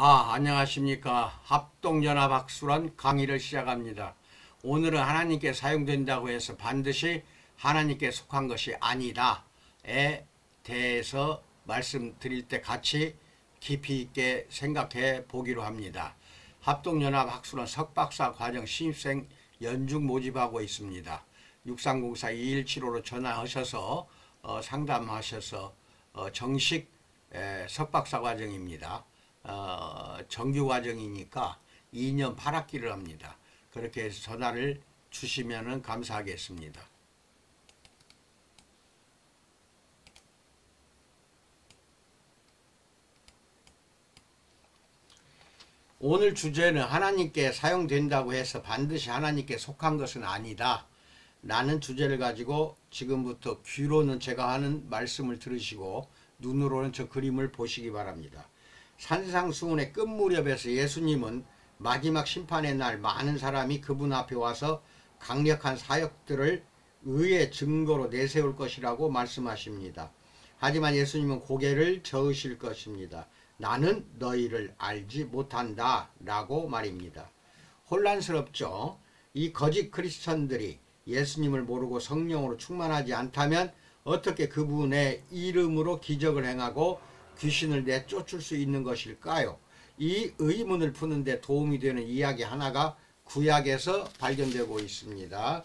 안녕하십니까. 합동연합학술원 강의를 시작합니다. 오늘은 하나님께 사용된다고 해서 반드시 하나님께 속한 것이 아니다에 대해서 말씀드릴 때 같이 깊이 있게 생각해 보기로 합니다. 합동연합학술원 석박사 과정 신입생 연중 모집하고 있습니다. 6304-2175로 전화하셔서 상담하셔서 정식 석박사 과정입니다. 정규 과정이니까 2년 8학기를 합니다. 그렇게 해서 전화를 주시면 감사하겠습니다. 오늘 주제는 하나님께 사용된다고 해서 반드시 하나님께 속한 것은 아니다 라는 주제를 가지고 지금부터 귀로는 제가 하는 말씀을 들으시고 눈으로는 저 그림을 보시기 바랍니다. 산상수훈의 끝 무렵에서 예수님은 마지막 심판의 날 많은 사람이 그분 앞에 와서 강력한 사역들을 의의 증거로 내세울 것이라고 말씀하십니다. 하지만 예수님은 고개를 저으실 것입니다. 나는 너희를 알지 못한다 라고 말입니다. 혼란스럽죠? 이 거짓 크리스천들이 예수님을 모르고 성령으로 충만하지 않다면 어떻게 그분의 이름으로 기적을 행하고 귀신을 내쫓을 수 있는 것일까요? 이 의문을 푸는 데 도움이 되는 이야기 하나가 구약에서 발견되고 있습니다.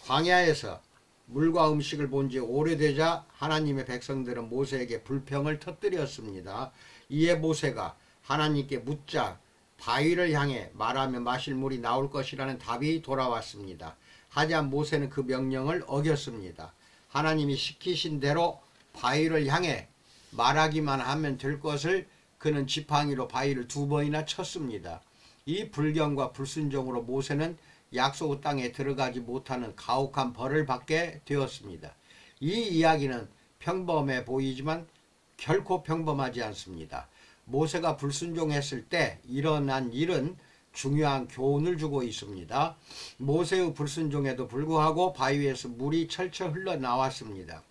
광야에서 물과 음식을 본 지 오래되자 하나님의 백성들은 모세에게 불평을 터뜨렸습니다. 이에 모세가 하나님께 묻자 바위를 향해 말하면 마실 물이 나올 것이라는 답이 돌아왔습니다. 하지만 모세는 그 명령을 어겼습니다. 하나님이 시키신 대로 바위를 향해 말하기만 하면 될 것을 그는 지팡이로 바위를 2번이나 쳤습니다. 이 불경과 불순종으로 모세는 약속 땅에 들어가지 못하는 가혹한 벌을 받게 되었습니다. 이 이야기는 평범해 보이지만 결코 평범하지 않습니다. 모세가 불순종했을 때 일어난 일은 중요한 교훈을 주고 있습니다. 모세의 불순종에도 불구하고 바위에서 물이 철철 흘러나왔습니다.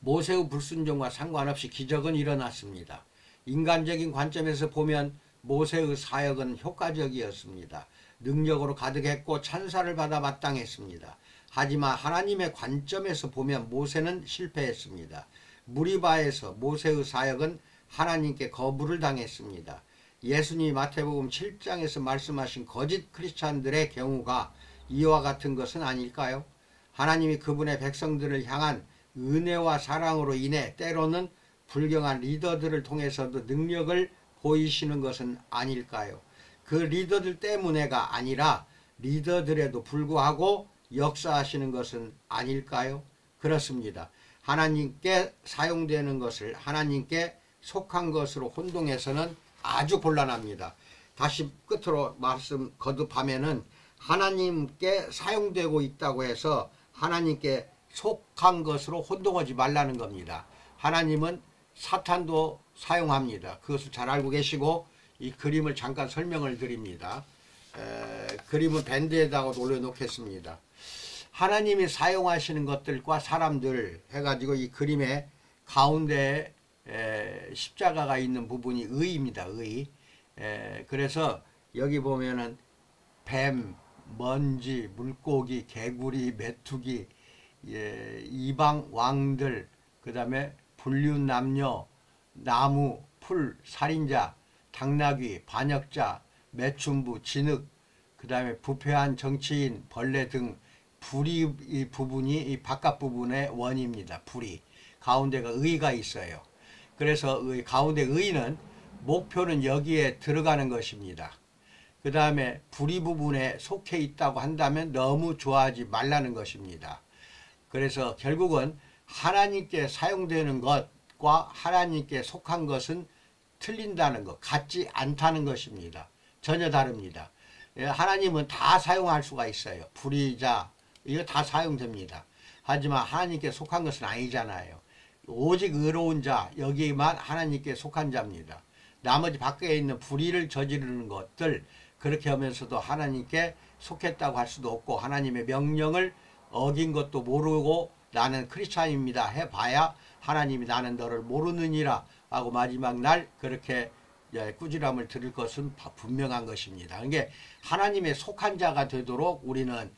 모세의 불순종과 상관없이 기적은 일어났습니다. 인간적인 관점에서 보면 모세의 사역은 효과적이었습니다. 능력으로 가득했고 찬사를 받아 마땅했습니다. 하지만 하나님의 관점에서 보면 모세는 실패했습니다. 무리바에서 모세의 사역은 하나님께 거부를 당했습니다. 예수님이 마태복음 7장에서 말씀하신 거짓 크리스찬들의 경우가 이와 같은 것은 아닐까요? 하나님이 그분의 백성들을 향한 은혜와 사랑으로 인해 때로는 불경한 리더들을 통해서도 능력을 보이시는 것은 아닐까요? 그 리더들 때문에가 아니라 리더들에도 불구하고 역사하시는 것은 아닐까요? 그렇습니다. 하나님께 사용되는 것을 하나님께 속한 것으로 혼동해서는 아주 곤란합니다. 다시 끝으로 말씀 거듭하면은 하나님께 사용되고 있다고 해서 하나님께 속한 것으로 혼동하지 말라는 겁니다. 하나님은 사탄도 사용합니다. 그것을 잘 알고 계시고 이 그림을 잠깐 설명을 드립니다. 그림은 밴드에다가 올려놓겠습니다. 하나님이 사용하시는 것들과 사람들 해가지고 이 그림의 가운데 십자가가 있는 부분이 의입니다. 의. 그래서 여기 보면은 뱀, 먼지, 물고기, 개구리, 메뚜기, 이방 왕들, 그 다음에 불륜 남녀, 나무, 풀, 살인자, 당나귀, 반역자, 매춘부, 진흙, 그 다음에 부패한 정치인, 벌레 등 불이 이 부분이 이 바깥 부분의 원입니다. 불이 가운데가 의가 있어요. 그래서 가운데 의는 목표는 여기에 들어가는 것입니다. 그 다음에 불이 부분에 속해 있다고 한다면 너무 좋아하지 말라는 것입니다. 그래서 결국은 하나님께 사용되는 것과 하나님께 속한 것은 틀린다는 것, 같지 않다는 것입니다. 전혀 다릅니다. 하나님은 다 사용할 수가 있어요. 불의자 이거 다 사용됩니다. 하지만 하나님께 속한 것은 아니잖아요. 오직 의로운 자 여기만 하나님께 속한 자입니다. 나머지 밖에 있는 불의를 저지르는 것들 그렇게 하면서도 하나님께 속했다고 할 수도 없고 하나님의 명령을 어긴 것도 모르고 나는 크리스찬입니다 해봐야 하나님이 나는 너를 모르느니라 하고 마지막 날 그렇게 꾸지람을 들을 것은 분명한 것입니다. 그러니까 하나님의 속한 자가 되도록 우리는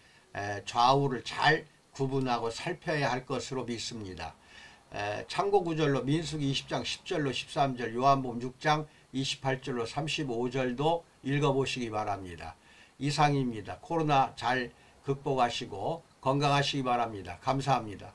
좌우를 잘 구분하고 살펴야 할 것으로 믿습니다. 참고 구절로 민수기 20장 10절로 13절, 요한복음 6장 28절로 35절도 읽어보시기 바랍니다. 이상입니다. 코로나 잘 극복하시고 건강하시기 바랍니다. 감사합니다.